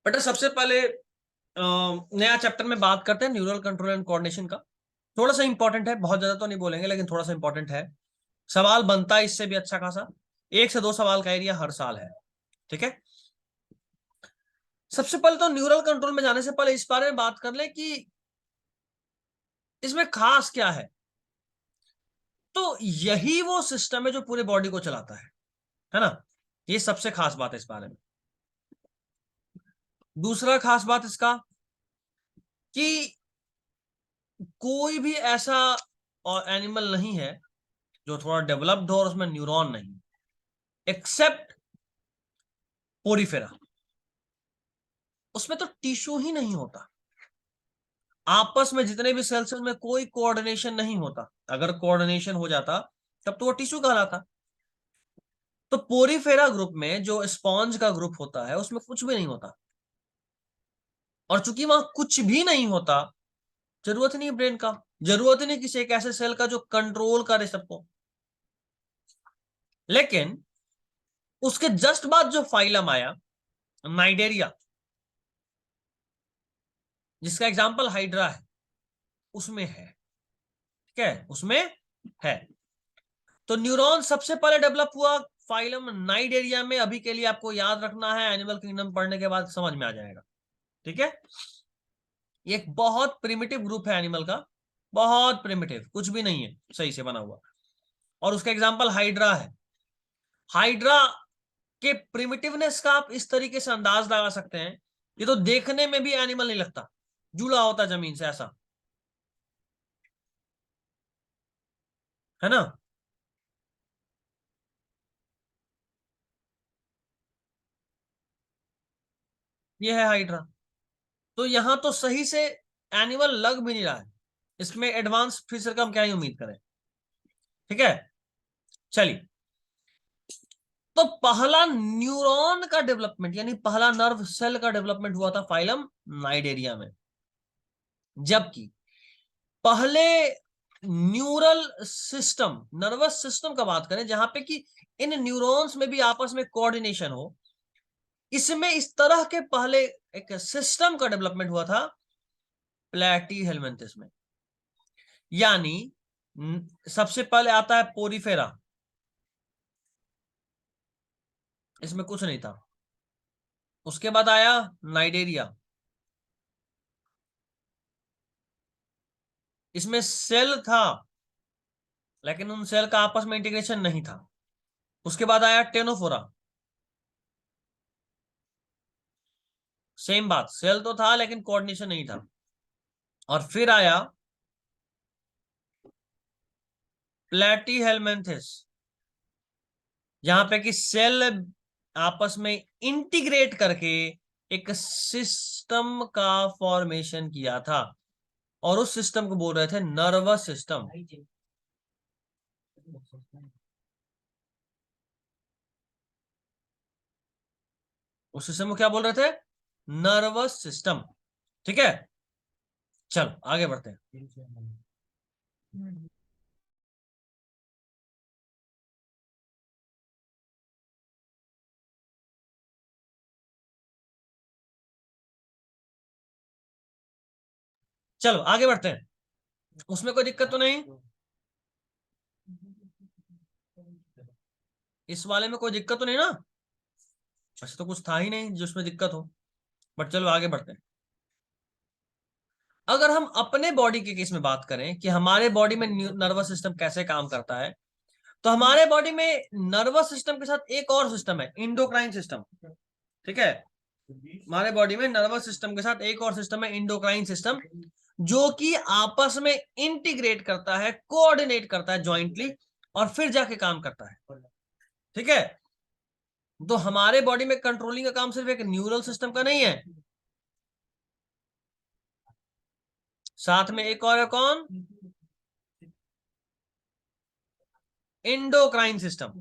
बेटा सबसे पहले नया चैप्टर में बात करते हैं न्यूरल कंट्रोल एंड कोऑर्डिनेशन का। थोड़ा सा इंपॉर्टेंट है, बहुत ज्यादा तो नहीं बोलेंगे लेकिन थोड़ा सा इंपॉर्टेंट है। सवाल बनता है इससे भी अच्छा खासा, 1 से 2 सवाल का एरिया हर साल है। ठीक है, सबसे पहले तो न्यूरल कंट्रोल में जाने से पहले इस बारे में बात कर ले कि इसमें खास क्या है। तो यही वो सिस्टम है जो पूरे बॉडी को चलाता है ना। ये सबसे खास बात है इस बारे में। दूसरा खास बात इसका कि कोई भी ऐसा और एनिमल नहीं है जो थोड़ा डेवलप्ड हो और उसमें न्यूरॉन नहीं, एक्सेप्ट पोरीफेरा। उसमें तो टिश्यू ही नहीं होता, आपस में जितने भी सेल्स में कोई कोऑर्डिनेशन नहीं होता। अगर कोऑर्डिनेशन हो जाता तब तो वो टिश्यू कहलाता। तो पोरीफेरा ग्रुप में जो स्पॉन्ज का ग्रुप होता है उसमें कुछ भी नहीं होता, और चूंकि वहां कुछ भी नहीं होता, जरूरत नहीं ब्रेन का, जरूरत नहीं किसी एक ऐसे सेल का जो कंट्रोल करे सबको। लेकिन उसके जस्ट बाद जो फाइलम आया नाइडेरिया, जिसका एग्जाम्पल हाइड्रा है, उसमें है। ठीक है, उसमें है। तो न्यूरॉन सबसे पहले डेवलप हुआ फाइलम नाइडेरिया में। अभी के लिए आपको याद रखना है, एनिमल किंगडम पढ़ने के बाद समझ में आ जाएगा। ठीक है, ये एक बहुत प्रिमिटिव ग्रुप है एनिमल का, बहुत प्रिमिटिव, कुछ भी नहीं है सही से बना हुआ। और उसका एग्जाम्पल हाइड्रा है। हाइड्रा के प्रिमिटिवनेस का आप इस तरीके से अंदाज लगा सकते हैं, ये तो देखने में भी एनिमल नहीं लगता, जुड़ा होता जमीन से ऐसा, है ना। ये है हाइड्रा। तो यहां तो सही से एनिमल लग भी नहीं रहा है, इसमें एडवांस फीचर का हम क्या ही उम्मीद करें। ठीक है, चलिए। तो पहला न्यूरॉन का डेवलपमेंट यानी पहला नर्व सेल का डेवलपमेंट हुआ था फाइलम नाइडेरिया में। जबकि पहले न्यूरल सिस्टम, नर्वस सिस्टम का बात करें जहां पे कि इन न्यूरॉन्स में भी आपस में कोऑर्डिनेशन हो, इसमें इस तरह के पहले एक सिस्टम का डेवलपमेंट हुआ था प्लेटी हेलमिंथेस में। यानी सबसे पहले आता है पोरीफेरा, इसमें कुछ नहीं था। उसके बाद आया नाइडेरिया, इसमें सेल था लेकिन उन सेल का आपस में इंटीग्रेशन नहीं था। उसके बाद आया टेनोफोरा, सेम बात, सेल तो था लेकिन कोऑर्डिनेशन नहीं था। और फिर आया प्लेटीहेलमिन्थेस, जहां पे कि सेल आपस में इंटीग्रेट करके एक सिस्टम का फॉर्मेशन किया था, और उस सिस्टम को बोल रहे थे नर्वस सिस्टम। उस सिस्टम को क्या बोल रहे थे? Nervous system. ठीक है, चलो आगे बढ़ते हैं। चलो आगे बढ़ते हैं, उसमें कोई दिक्कत तो नहीं? इस वाले में कोई दिक्कत तो नहीं ना? ऐसा तो कुछ था ही नहीं जिसमें दिक्कत हो। बट चलो आगे बढ़ते हैं। अगर हम अपने बॉडी के केस में बात करें कि हमारे बॉडी में नर्वस सिस्टम कैसे काम करता है, तो हमारे बॉडी में नर्वस सिस्टम के साथ एक और सिस्टम है, इंडोक्राइन सिस्टम। ठीक है, हमारे बॉडी में नर्वस सिस्टम के साथ एक और सिस्टम है, इंडोक्राइन सिस्टम, जो कि आपस में इंटीग्रेट करता है, कोऑर्डिनेट करता है ज्वाइंटली, और फिर जाके काम करता है। ठीक है, तो हमारे बॉडी में कंट्रोलिंग का काम सिर्फ एक न्यूरल सिस्टम का नहीं है, साथ में एक और है, कौन? Endocrine system.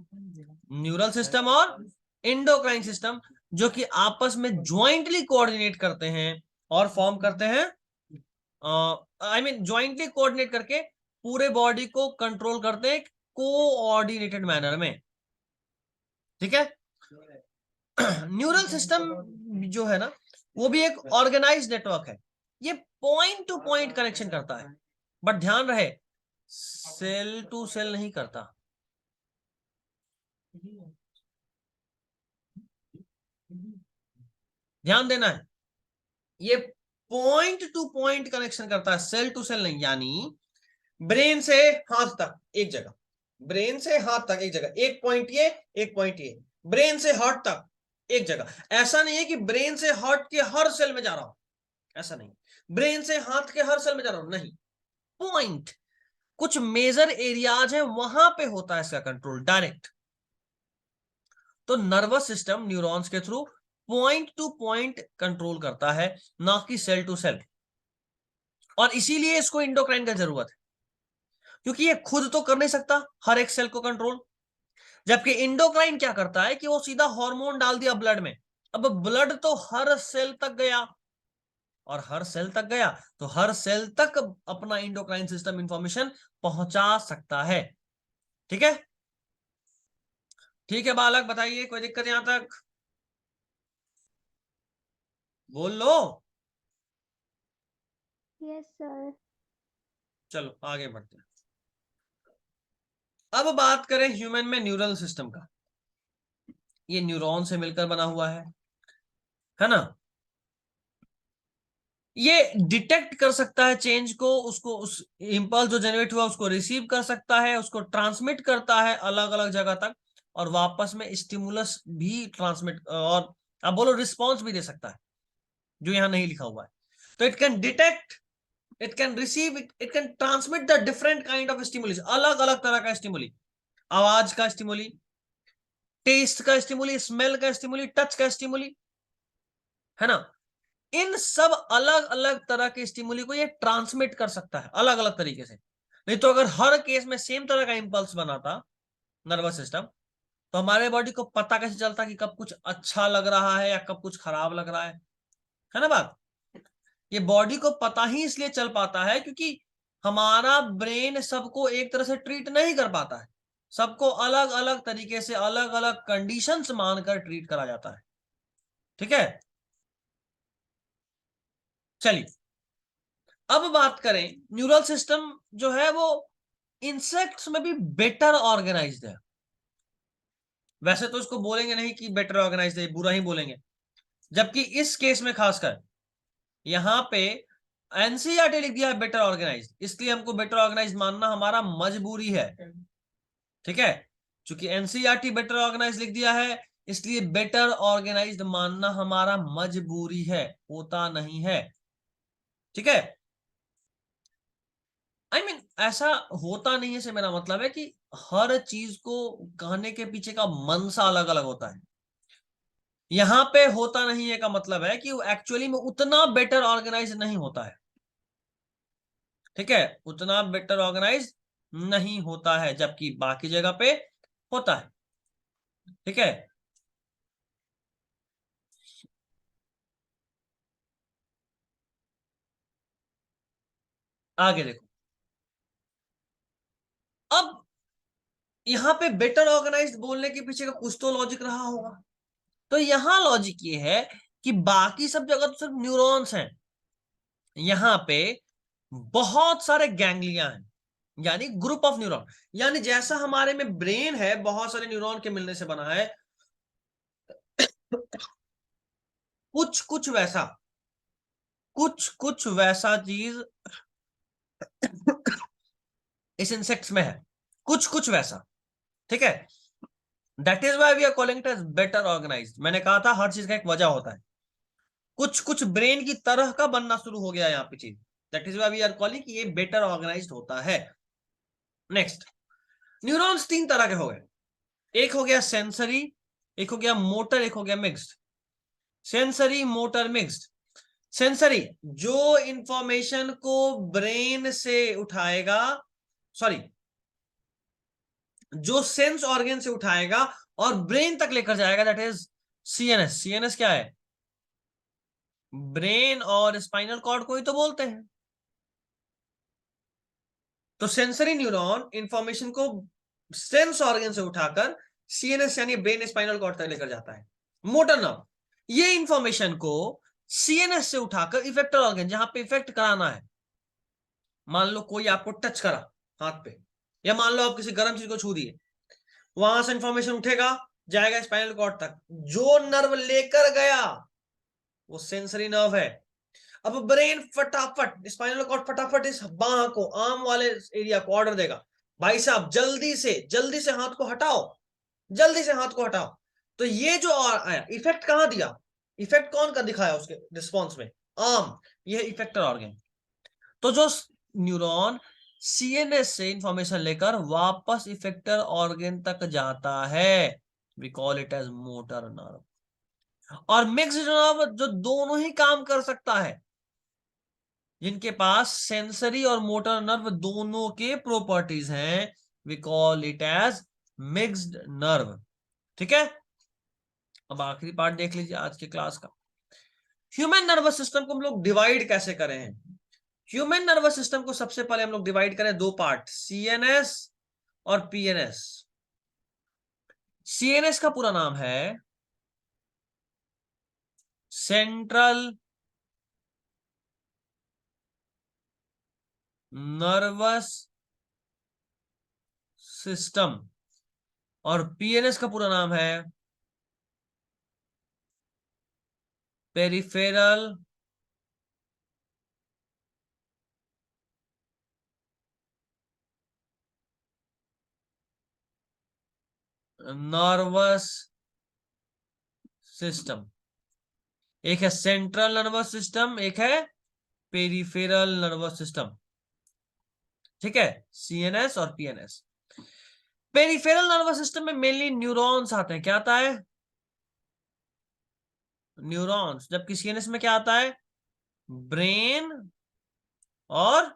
न्यूरल सिस्टम और इंडोक्राइन सिस्टम, जो कि आपस में ज्वाइंटली कोऑर्डिनेट करते हैं और फॉर्म करते हैं, आई मीन ज्वाइंटली कोऑर्डिनेट करके पूरे बॉडी को कंट्रोल करते हैं कोऑर्डिनेटेड मैनर में। ठीक है, न्यूरल सिस्टम जो है ना, वो भी एक ऑर्गेनाइज्ड नेटवर्क है। ये पॉइंट टू पॉइंट कनेक्शन करता है, बट ध्यान रहे सेल टू सेल नहीं करता। ध्यान देना है, ये पॉइंट टू पॉइंट कनेक्शन करता है, सेल टू सेल नहीं। यानी ब्रेन से हाथ तक एक जगह, ब्रेन से हाथ तक एक जगह, एक पॉइंट ये, एक पॉइंट ये, ब्रेन से हार्ट तक एक जगह। ऐसा नहीं है कि ब्रेन से हार्ट के हर सेल में जा रहा हूं, ऐसा नहीं। ब्रेन से हाथ के हर सेल में जा रहा हूं, नहीं। पॉइंट, कुछ मेजर एरियाज है वहां पे होता है इसका कंट्रोल डायरेक्ट। तो नर्वस सिस्टम न्यूरॉन्स के through point two point control करता है, ना कि सेल टू सेल। और इसीलिए इसको इंडोक्राइन का जरूरत है, क्योंकि ये खुद तो कर नहीं सकता हर एक सेल को कंट्रोल। जबकि इंडोक्राइन क्या करता है कि वो सीधा हार्मोन डाल दिया ब्लड में। अब ब्लड तो हर सेल तक गया, और हर सेल तक गया तो हर सेल तक अपना इंडोक्राइन सिस्टम इंफॉर्मेशन पहुंचा सकता है। ठीक है, ठीक है बालक, बताइए कोई दिक्कत यहां तक? बोल लो। Yes sir. चलो आगे बढ़ते हैं। अब बात करें ह्यूमन में न्यूरल सिस्टम का। ये न्यूरॉन से मिलकर बना हुआ है ना। ये डिटेक्ट कर सकता है चेंज को, उसको उस इंपल्स जो जनरेट हुआ उसको रिसीव कर सकता है, उसको ट्रांसमिट करता है अलग अलग जगह तक, और वापस में स्टिमुलस भी ट्रांसमिट, और आप बोलो रिस्पॉन्स भी दे सकता है, जो यहां नहीं लिखा हुआ है। तो it can detect, it can receive, it can transmit the different kind of stimuli, अलग अलग तरह का स्टिमुली, आवाज का स्टिमुली, टेस्ट का स्टिमुली, स्मेल का स्टिमुली, टच का स्टिमुली, है ना। इन सब अलग अलग तरह के स्टिमुली को ये ट्रांसमिट कर सकता है अलग अलग तरीके से। नहीं तो अगर हर केस में सेम तरह का इंपल्स बनाता नर्वस सिस्टम, तो हमारे बॉडी को पता कैसे चलता कि कब कुछ अच्छा लग रहा है या कब कुछ खराब लग रहा है ना बात। ये बॉडी को पता ही इसलिए चल पाता है क्योंकि हमारा ब्रेन सबको एक तरह से ट्रीट नहीं कर पाता है, सबको अलग अलग तरीके से अलग अलग कंडीशंस मानकर ट्रीट करा जाता है। ठीक है, चलिए अब बात करें, न्यूरल सिस्टम जो है वो इंसेक्ट्स में भी बेटर ऑर्गेनाइज्ड है। वैसे तो इसको बोलेंगे नहीं कि बेटर ऑर्गेनाइज्ड है, बुरा ही बोलेंगे, जबकि इस केस में खासकर यहां पे एनसीईआरटी लिख दिया है बेटर ऑर्गेनाइज्ड, इसलिए हमको बेटर ऑर्गेनाइज्ड मानना हमारा मजबूरी है। ठीक है, क्योंकि एनसीईआरटी बेटर ऑर्गेनाइज्ड लिख दिया है, इसलिए बेटर ऑर्गेनाइज्ड मानना हमारा मजबूरी है, होता नहीं है। ठीक है, आई मीन ऐसा होता नहीं है से मेरा मतलब है कि हर चीज को कहने के पीछे का मनसा अलग अलग होता है। यहां पे होता नहीं है का मतलब है कि वो एक्चुअली में उतना बेटर ऑर्गेनाइज नहीं होता है। ठीक है, उतना बेटर ऑर्गेनाइज नहीं होता है, जबकि बाकी जगह पे होता है। ठीक है, आगे देखो। अब यहां पे बेटर ऑर्गेनाइज्ड बोलने के पीछे का कुछ तो लॉजिक रहा होगा। तो यहां लॉजिक ये है कि बाकी सब जगह तो सिर्फ न्यूरॉन्स हैं, यहां पे बहुत सारे गैंग्लिया हैं, यानी ग्रुप ऑफ न्यूरॉन। यानी जैसा हमारे में ब्रेन है बहुत सारे न्यूरॉन के मिलने से बना है, कुछ कुछ वैसा चीज इस इंसेक्ट्स में है, कुछ वैसा। ठीक है, that is why we are calling it as better organised. मैंने कहा था हर चीज का एक वजह होता है, कुछ ब्रेन की तरह का बनना शुरू हो गया यहाँ पे चीज, that is why we are calling कि ये बेटर ऑर्गेनाइज्ड होता है। नेक्स्ट, न्यूरॉन्स तीन तरह के हो गए, एक हो गया सेंसरी, एक हो गया मोटर, एक हो गया mixed. Sensory, motor, mixed. Sensory जो इंफॉर्मेशन को ब्रेन से उठाएगा, सॉरी, जो सेंस ऑर्गन से उठाएगा और ब्रेन तक लेकर जाएगा, दैट इज सीएनएस। सीएनएस क्या है? ब्रेन और स्पाइनल कॉर्ड को ही तो बोलते हैं। तो सेंसरी न्यूरॉन इंफॉर्मेशन को सेंस ऑर्गन से उठाकर सीएनएस यानी ब्रेन स्पाइनल कॉर्ड तक लेकर जाता है। मोटर नर्व ये इंफॉर्मेशन को सीएनएस से उठाकर इफेक्टर ऑर्गन, जहां पे इफेक्ट कराना है, मान लो कोई आपको टच करा हाथ पे, या मान लो आप किसी गर्म चीज को छू दिए, वहां से इंफॉर्मेशन उठेगा, जाएगा स्पाइनल कॉर्ड तक, जो नर्व लेकर गया वो सेंसरी नर्व है। अब ब्रेन फटाफट, स्पाइनल कॉर्ड फटाफट इस बाह को, आर्म वाले एरिया को ऑर्डर देगा, भाई साहब जल्दी से हाथ को हटाओ, जल्दी से हाथ को हटाओ। तो ये जो आया इफेक्ट कहां दिया, इफेक्ट कौन का दिखाया उसके रिस्पॉन्स में, आर्म, ये इफेक्टर ऑर्गन। तो जो न्यूरॉन सीएनएस से इंफॉर्मेशन लेकर वापस इफेक्टर ऑर्गन तक जाता है, we call it as motor nerve. और मिक्स्ड नर्व जो दोनों ही काम कर सकता है, जिनके पास सेंसरी और मोटर नर्व दोनों के प्रॉपर्टीज हैं, we call it as mixed nerve. ठीक है, अब आखिरी पार्ट देख लीजिए आज के क्लास का। ह्यूमन नर्वस सिस्टम को हम लोग डिवाइड कैसे करें हैं? ह्यूमन नर्वस सिस्टम को सबसे पहले हम लोग डिवाइड करें दो पार्ट, सीएनएस और पीएनएस। सीएनएस का पूरा नाम है सेंट्रल नर्वस सिस्टम, और पीएनएस का पूरा नाम है पेरिफेरल नर्वस सिस्टम। एक है सेंट्रल नर्वस सिस्टम, एक है पेरिफेरल नर्वस सिस्टम। ठीक है, सीएनएस और पीएनएस। पेरिफेरल नर्वस सिस्टम में मेनली न्यूरॉन्स आते हैं। क्या आता है? न्यूरॉन्स। जबकि सीएनएस में क्या आता है? ब्रेन और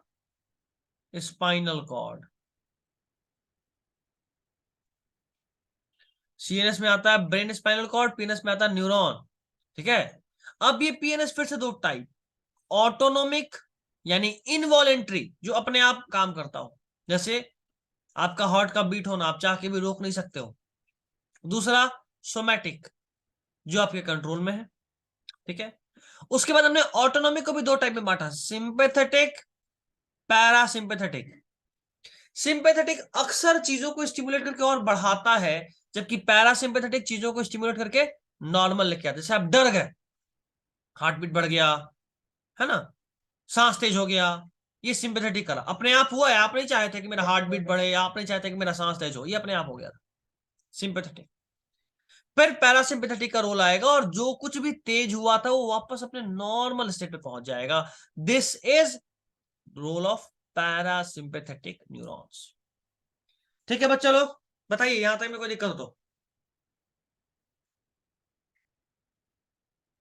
स्पाइनल कॉर्ड। सीएनएस में आता है ब्रेन स्पाइनल कॉर्ड, पीएनएस में आता है न्यूरॉन। ठीक है, अब ये पीएनएस फिर से दो टाइप, ऑटोनोमिक यानी इनवॉलेंट्री, जो अपने आप काम करता हो, जैसे आपका हार्ट का बीट होना, आप चाह के भी रोक नहीं सकते हो। दूसरा सोमैटिक, जो आपके कंट्रोल में है। ठीक है, उसके बाद हमने ऑटोनॉमिक को भी दो टाइप में बांटा, सिंपैथेटिक, पैरासिम्पैथेटिक। सिंपैथेटिक अक्सर चीजों को स्टिमुलेट करके और बढ़ाता है, जबकि पैरासिम्पैथेटिक चीजों को स्टिमुलेट करके नॉर्मल लेके आता है। जैसे आप डर गए, हार्ट बीट बढ़ गया, है ना, सांस तेज हो गया, ये सिंपैथेटिक करा, अपने आप हुआ है, आप नहीं चाहे थे कि मेरा हार्ट बीट बढ़े, या आप नहीं चाहते कि मेरा सांस तेज हो, ये अपने आप हो गया था, सिंपैथेटिक। फिर पैरासिम्पैथेटिक का रोल आएगा, और जो कुछ भी तेज हुआ था वो वापस अपने नॉर्मल स्टेट पे पहुंच जाएगा। This is role of parasympathetic neurons. ठीक है बच्चा लोग, बताइए यहां तक में कोई दिक्कत हो तो।